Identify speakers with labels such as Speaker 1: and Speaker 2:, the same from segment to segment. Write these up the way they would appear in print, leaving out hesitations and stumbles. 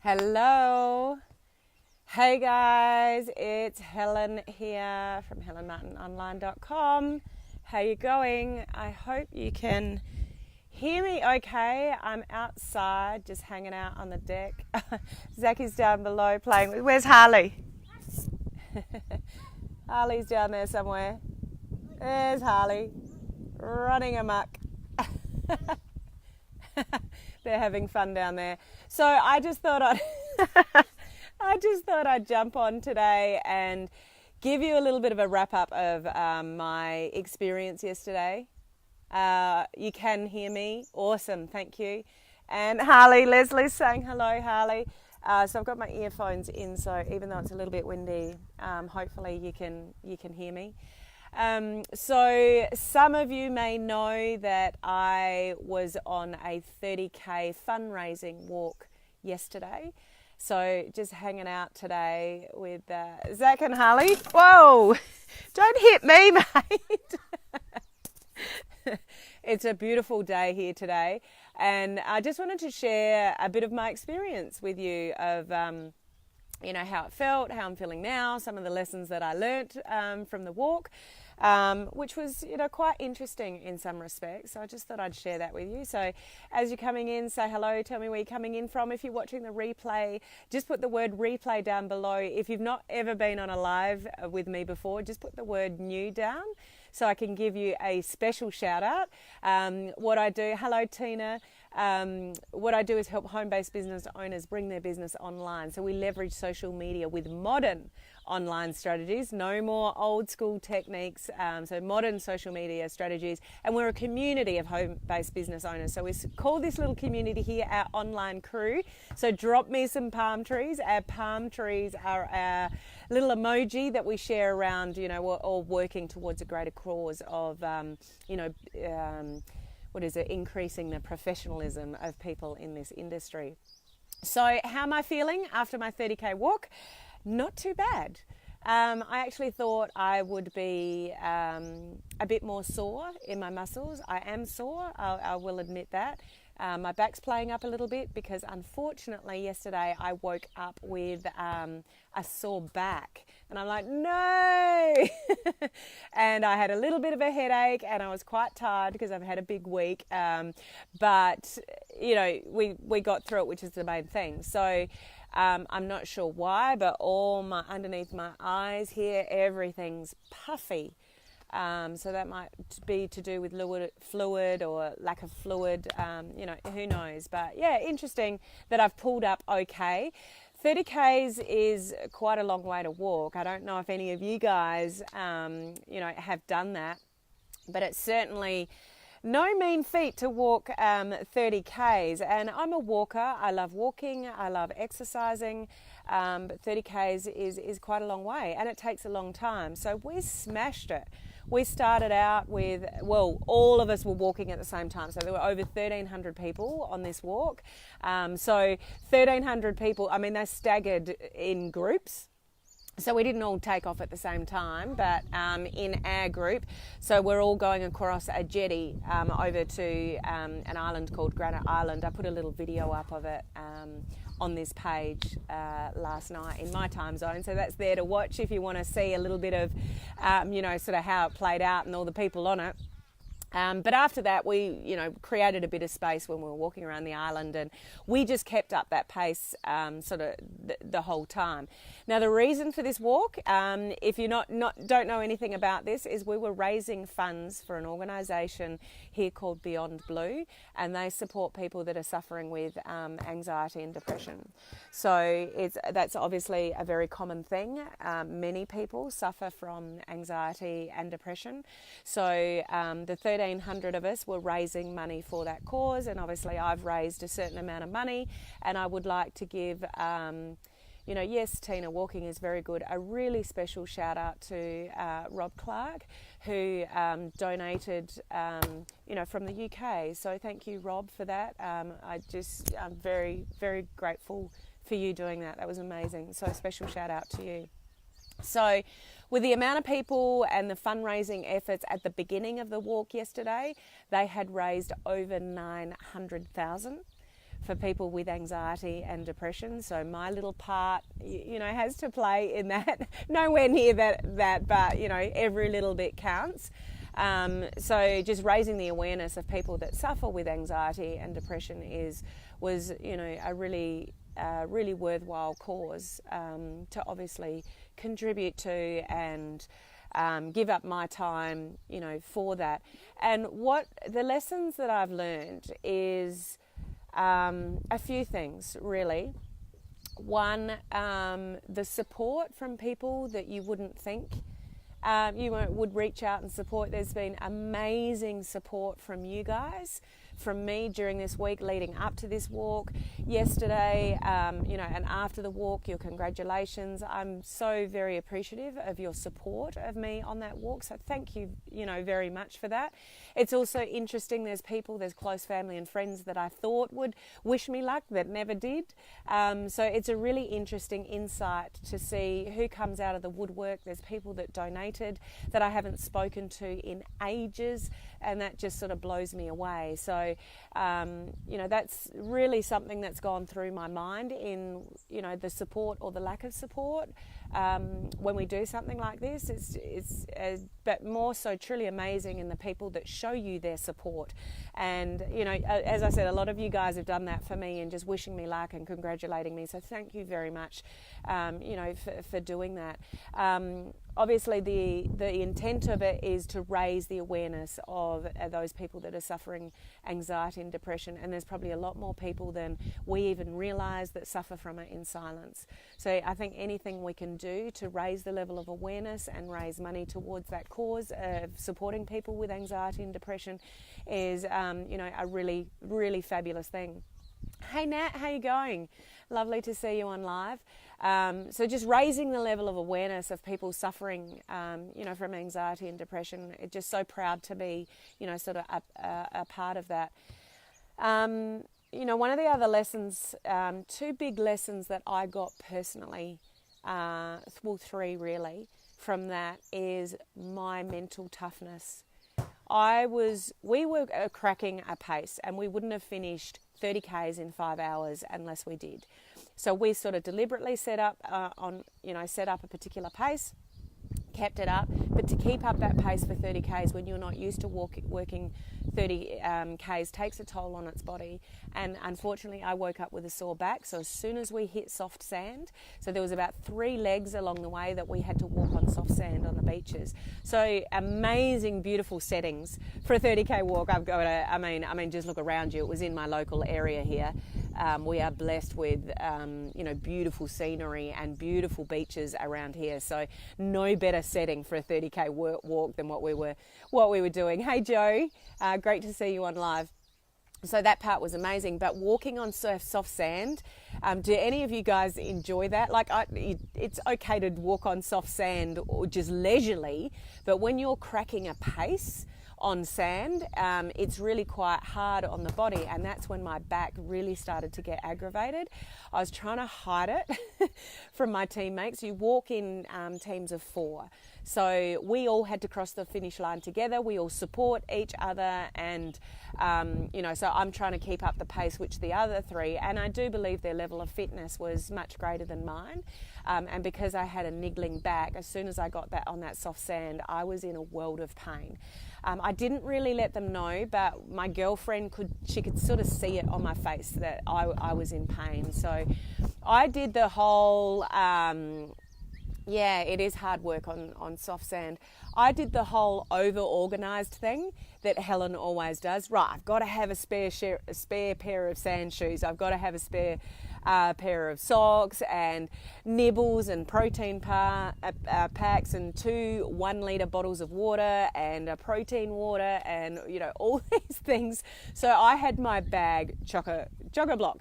Speaker 1: Hello. Hey guys, it's Helen here from helenmartinonline.com. How you going? I hope you can hear me okay. I'm outside just hanging out on the deck. Zacky's down below playing with... Where's Harley? Harley's down there somewhere. There's Harley running amok. They're having fun down there. So I just thought I'd jump on today and give you a little bit of a wrap up of my experience yesterday. You can hear me. Awesome, thank you. And Leslie's saying hello, Harley. So I've got my earphones in, so even though it's a little bit windy, hopefully you can hear me. So some of you may know that I was on a 30k fundraising walk yesterday. So just hanging out today with Zach and Harley. Whoa, don't hit me, mate. It's a beautiful day here today. And I just wanted to share a bit of my experience with you of, how it felt, how I'm feeling now, some of the lessons that I learnt from the walk, which was, quite interesting in some respects. So I just thought I'd share that with you. So as you're coming in, say hello, tell me where you're coming in from. If you're watching the replay, just put the word replay down below. If you've not ever been on a live with me before, just put the word new down so I can give you a special shout out. What I do, hello Tina. What I do is help home-based business owners bring their business online. So we leverage social media with modern online strategies, no more old school techniques, so modern social media strategies. And we're a community of home-based business owners. So we call this little community here our online crew. So drop me some palm trees. Our palm trees are our little emoji that we share around, we're all working towards a greater cause of, increasing the professionalism of people in this industry. So how am I feeling after my 30k walk? Not too bad. I actually thought I would be a bit more sore in my muscles. I am sore, I will admit that. My back's playing up a little bit because unfortunately yesterday I woke up with a sore back and I'm like, no! And I had a little bit of a headache and I was quite tired because I've had a big week. But, we got through it, which is the main thing. So I'm not sure why, but underneath my eyes here, everything's puffy. So that might be to do with fluid or lack of fluid, who knows. But yeah, interesting that I've pulled up okay. 30Ks is quite a long way to walk. I don't know if any of you guys, have done that, but it's certainly no mean feat to walk 30Ks. And I'm a walker. I love walking. I love exercising. But 30Ks is quite a long way and it takes a long time. So we smashed it. We started out with, all of us were walking at the same time. So there were over 1,300 people on this walk. So 1,300 people, they staggered in groups. So we didn't all take off at the same time, but in our group, so we're all going across a jetty over to an island called Granite Island. I put a little video up of it on this page last night in my time zone. So that's there to watch if you want to see a little bit of, sort of how it played out and all the people on it. But after that, we, created a bit of space when we were walking around the island and we just kept up that pace sort of the whole time. Now, the reason for this walk, if you don't know anything about this, is we were raising funds for an organisation here called Beyond Blue, and they support people that are suffering with anxiety and depression. So that's obviously a very common thing. Many people suffer from anxiety and depression. So the 1,300 of us were raising money for that cause, and obviously I've raised a certain amount of money, and I would like to give, yes, Tina, walking is very good. A really special shout out to Rob Clark, who donated, from the UK. So thank you, Rob, for that. I'm very, very grateful for you doing that. That was amazing. So a special shout out to you. So with the amount of people and the fundraising efforts at the beginning of the walk yesterday, they had raised over 900,000 for people with anxiety and depression. So my little part, has to play in that. Nowhere near that, but every little bit counts. So just raising the awareness of people that suffer with anxiety and depression was a really worthwhile cause to obviously contribute to and give up my time, for that. And what the lessons that I've learned is a few things, really. One, the support from people that you wouldn't think would reach out and support. There's been amazing support from you guys, from me during this week leading up to this walk, yesterday, and after the walk, your congratulations. I'm so very appreciative of your support of me on that walk. So thank you, very much for that. It's also interesting. There's close family and friends that I thought would wish me luck that never did. So it's a really interesting insight to see who comes out of the woodwork. There's people that donated that I haven't spoken to in ages, and that just sort of blows me away. So, that's really something that's gone through my mind in, the support or the lack of support when we do something like this. But more so truly amazing in the people that show you their support. And, as I said, a lot of you guys have done that for me and just wishing me luck and congratulating me. So thank you very much, for doing that. Obviously, the intent of it is to raise the awareness of those people that are suffering anxiety and depression, and there's probably a lot more people than we even realise that suffer from it in silence. So I think anything we can do to raise the level of awareness and raise money towards that cause of supporting people with anxiety and depression is, a really, really fabulous thing. Hey Nat, how you going? Lovely to see you on live. So just raising the level of awareness of people suffering, from anxiety and depression. It's just so proud to be, sort of a part of that. One of the other lessons, two big lessons that I got personally, three really, from that is my mental toughness. We were cracking a pace, and we wouldn't have finished 30 Ks in 5 hours unless we did. So we sort of deliberately set up a particular pace, kept it up, but to keep up that pace for 30 Ks when you're not used to working 30 Ks takes a toll on its body. And unfortunately, I woke up with a sore back. So as soon as we hit soft sand, so there was about 3 legs along the way that we had to walk on soft sand on the beaches. So amazing, beautiful settings for a 30K walk. Just look around you. It was in my local area here. We are blessed with, beautiful scenery and beautiful beaches around here. So no better setting for a 30K walk than what we were doing. Hey Joe, great to see you on live. So that part was amazing. But walking on soft sand, do any of you guys enjoy that? It's okay to walk on soft sand or just leisurely, but when you're cracking a pace on sand, it's really quite hard on the body, and that's when my back really started to get aggravated. I was trying to hide it from my teammates. You walk in teams of 4. So we all had to cross the finish line together. We all support each other, and so I'm trying to keep up the pace, which the other 3, and I do believe their level of fitness was much greater than mine. And because I had a niggling back, as soon as I got that on that soft sand, I was in a world of pain. I didn't really let them know, but my girlfriend could sort of see it on my face that I was in pain. So I did the whole, it is hard work on soft sand. I did the whole over-organised thing that Helen always does. Right, I've got to have a spare pair of sand shoes. I've got to have a spare pair of socks and nibbles and protein packs and 2 1-litre bottles of water and a protein water and all these things. So I had my bag chock-a-block,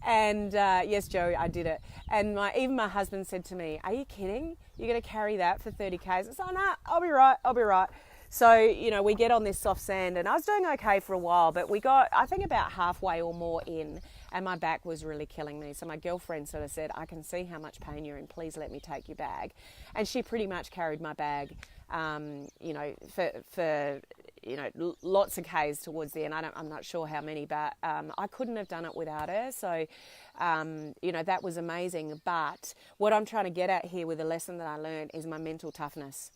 Speaker 1: and yes Joe, I did it. And even my husband said to me, "Are you kidding? You're going to carry that for 30 Ks?" I said, "Oh no, I'll be right." So, we get on this soft sand, and I was doing okay for a while, but we got, I think, about halfway or more in, and my back was really killing me. So my girlfriend sort of said, "I can see how much pain you're in. Please let me take your bag." And she pretty much carried my bag, for lots of Ks towards the end. I'm not sure how many, but I couldn't have done it without her. So, that was amazing. But what I'm trying to get at here with the lesson that I learned is my mental toughness.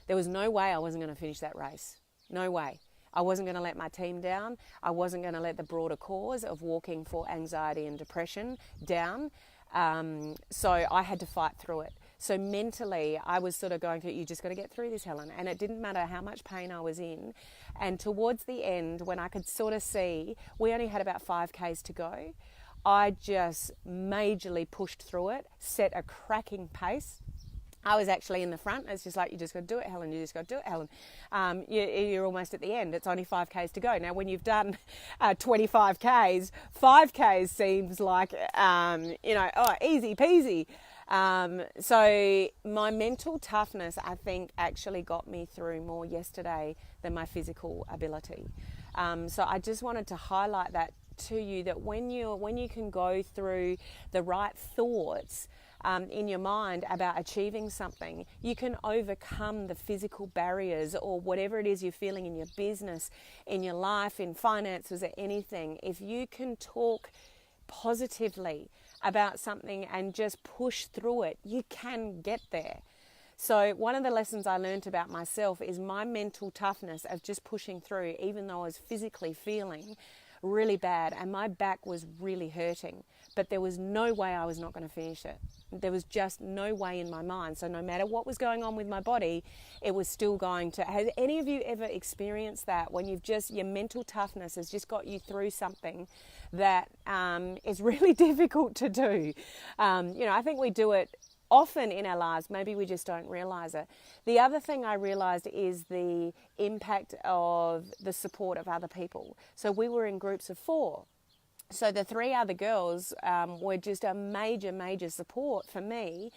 Speaker 1: There was no way I wasn't going to finish that race. No way. I wasn't going to let my team down. I wasn't going to let the broader cause of walking for anxiety and depression down. So I had to fight through it. So mentally, I was sort of going through, you just got to get through this, Helen. And it didn't matter how much pain I was in. And towards the end, when I could sort of see, we only had about 5Ks to go. I just majorly pushed through it, set a cracking pace. I was actually in the front. It's just like, you just got to do it, Helen. You just got to do it, Helen. You're almost at the end. It's only 5Ks to go. Now, when you've done 25Ks, 5Ks seems like, easy peasy. So my mental toughness, I think, actually got me through more yesterday than my physical ability. So I just wanted to highlight that to you, that when you can go through the right thoughts in your mind about achieving something, you can overcome the physical barriers or whatever it is you're feeling in your business, in your life, in finances, or anything. If you can talk positively about something and just push through it, you can get there. So one of the lessons I learned about myself is my mental toughness of just pushing through, even though I was physically feeling really bad and my back was really hurting, but there was no way I was not going to finish it. There was just no way in my mind. So no matter what was going on with my body, it was still going to. Has any of you ever experienced that, when your mental toughness has just got you through something that is really difficult to do? I think we do it often in our lives. Maybe we just don't realize it. The other thing I realized is the impact of the support of other people. So we were in groups of 4. So the 3 other girls were just a major, major support for me,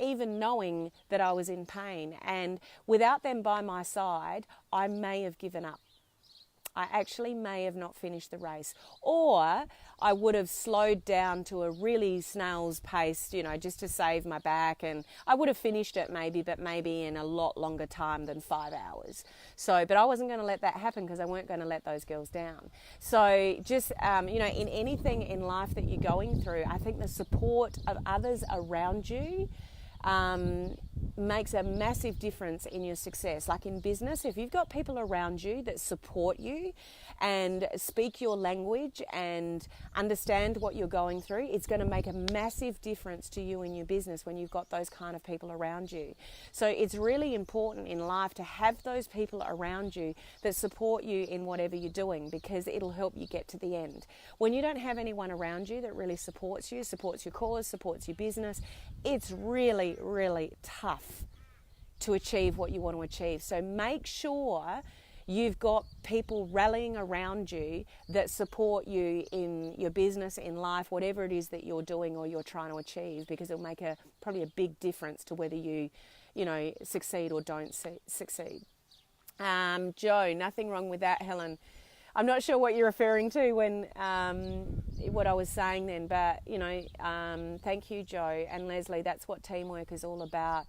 Speaker 1: even knowing that I was in pain. And without them by my side, I may have given up. I actually may have not finished the race, or I would have slowed down to a really snail's pace, just to save my back, and I would have finished it but maybe in a lot longer time than 5 hours. So, but I wasn't going to let that happen because I weren't going to let those girls down. So just, in anything in life that you're going through, I think the support of others around you makes a massive difference in your success. Like in business, if you've got people around you that support you and speak your language and understand what you're going through, it's going to make a massive difference to you in your business when you've got those kind of people around you. So it's really important in life to have those people around you that support you in whatever you're doing, because it'll help you get to the end. When you don't have anyone around you that really supports you, supports your cause, supports your business, it's really, really tough to achieve what you want to achieve. So make sure you've got people rallying around you that support you in your business, in life, whatever it is that you're doing or you're trying to achieve, because it'll make probably a big difference to whether you succeed or don't succeed. Joe, nothing wrong with that, Helen. I'm not sure what you're referring to when what I was saying then, but thank you, Joe and Leslie. That's what teamwork is all about.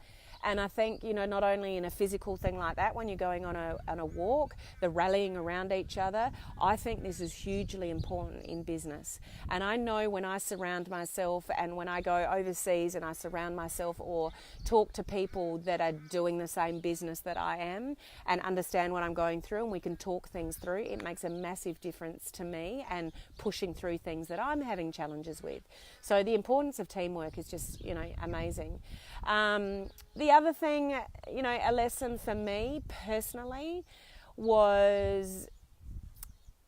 Speaker 1: And I think, not only in a physical thing like that, when you're going on a walk, the rallying around each other, I think this is hugely important in business. And I know when I surround myself and when I go overseas and I surround myself or talk to people that are doing the same business that I am and understand what I'm going through, and we can talk things through, it makes a massive difference to me and pushing through things that I'm having challenges with. So the importance of teamwork is just, amazing. The other thing, a lesson for me personally was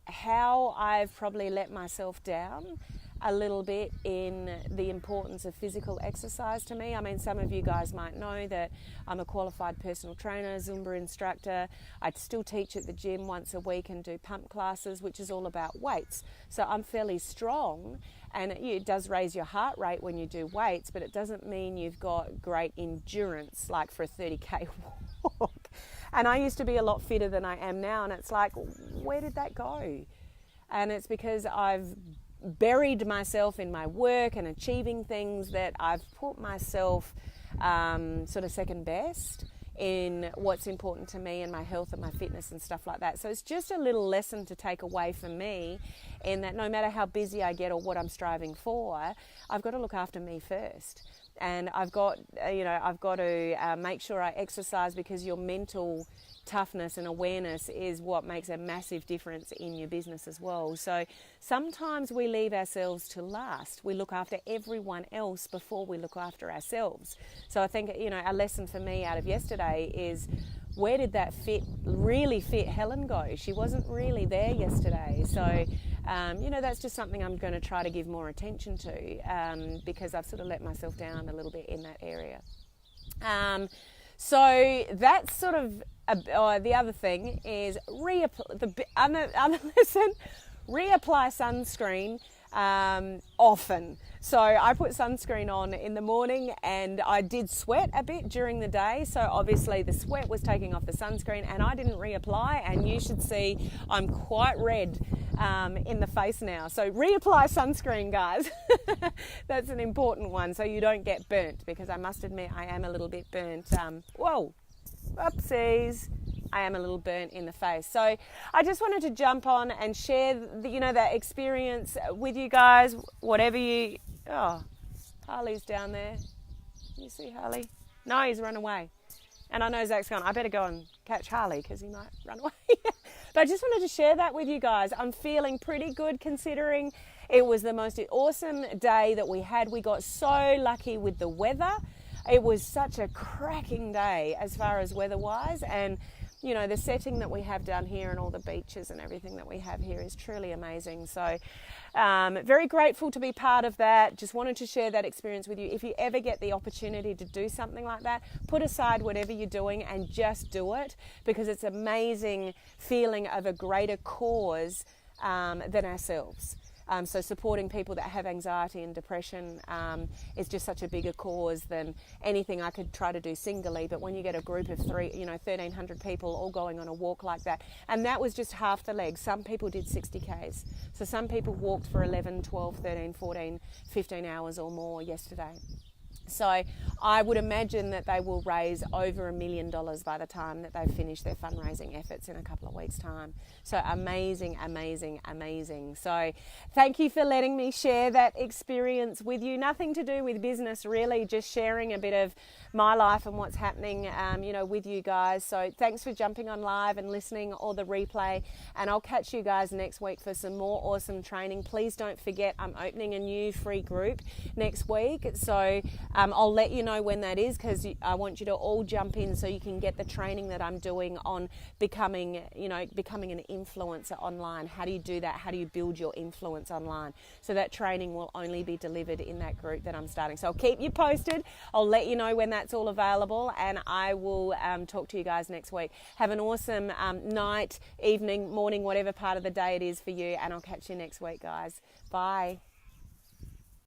Speaker 1: how I've probably let myself down a little bit in the importance of physical exercise to me. I mean, some of you guys might know that I'm a qualified personal trainer, Zumba instructor. I still teach at the gym once a week and do pump classes, which is all about weights. So I'm fairly strong, and it does raise your heart rate when you do weights, but it doesn't mean you've got great endurance like for a 30k walk. And I used to be a lot fitter than I am now, and it's like, where did that go? And it's because I've buried myself in my work and achieving things that I've put myself sort of second best in what's important to me and my health and my fitness and stuff like that. So it's just a little lesson to take away from me, in that no matter how busy I get or what I'm striving for, I've got to look after me first. And I've got to make sure I exercise, because your mental toughness and awareness is what makes a massive difference in your business as well. So sometimes we leave ourselves to last. We look after everyone else before we look after ourselves. So I think, a lesson for me out of yesterday is, where did that really fit Helen go? She wasn't really there yesterday. So, that's just something I'm going to try to give more attention to, because I've sort of let myself down a little bit in that area. So that's sort of the other thing is other lesson, reapply sunscreen often. So I put sunscreen on in the morning, and I did sweat a bit during the day. So obviously the sweat was taking off the sunscreen, and I didn't reapply. And you should see I'm quite red in the face now. So reapply sunscreen, guys. That's an important one, so you don't get burnt, because I must admit I am a little bit burnt. Whoopsies. I am a little burnt in the face. So I just wanted to jump on and share, that experience with you guys. Harley's down there. You see Harley? No, he's run away. And I know Zach's gone, I better go and catch Harley because he might run away. But I just wanted to share that with you guys. I'm feeling pretty good, considering it was the most awesome day that we had. We got so lucky with the weather. It was such a cracking day as far as weather-wise, and the setting that we have down here and all the beaches and everything that we have here is truly amazing. So very grateful to be part of that. Just wanted to share that experience with you. If you ever get the opportunity to do something like that, put aside whatever you're doing and just do it, because it's amazing feeling of a greater cause than ourselves. So supporting people that have anxiety and depression is just such a bigger cause than anything I could try to do singly. But when you get a group of 1,300 people all going on a walk like that, and that was just half the leg. Some people did 60 Ks. So some people walked for 11, 12, 13, 14, 15 hours or more yesterday. So I would imagine that they will raise over $1 million by the time that they've finished their fundraising efforts in a couple of weeks' time. So amazing, amazing, amazing. So thank you for letting me share that experience with you. Nothing to do with business, really, just sharing a bit of my life and what's happening, with you guys. So thanks for jumping on live and listening, or the replay. And I'll catch you guys next week for some more awesome training. Please don't forget, I'm opening a new free group next week. So I'll let you know when that is, because I want you to all jump in so you can get the training that I'm doing on becoming an influencer online. How do you do that? How do you build your influence online? So that training will only be delivered in that group that I'm starting. So I'll keep you posted. I'll let you know when that's all available, and I will talk to you guys next week. Have an awesome night, evening, morning, whatever part of the day it is for you, and I'll catch you next week, guys. Bye.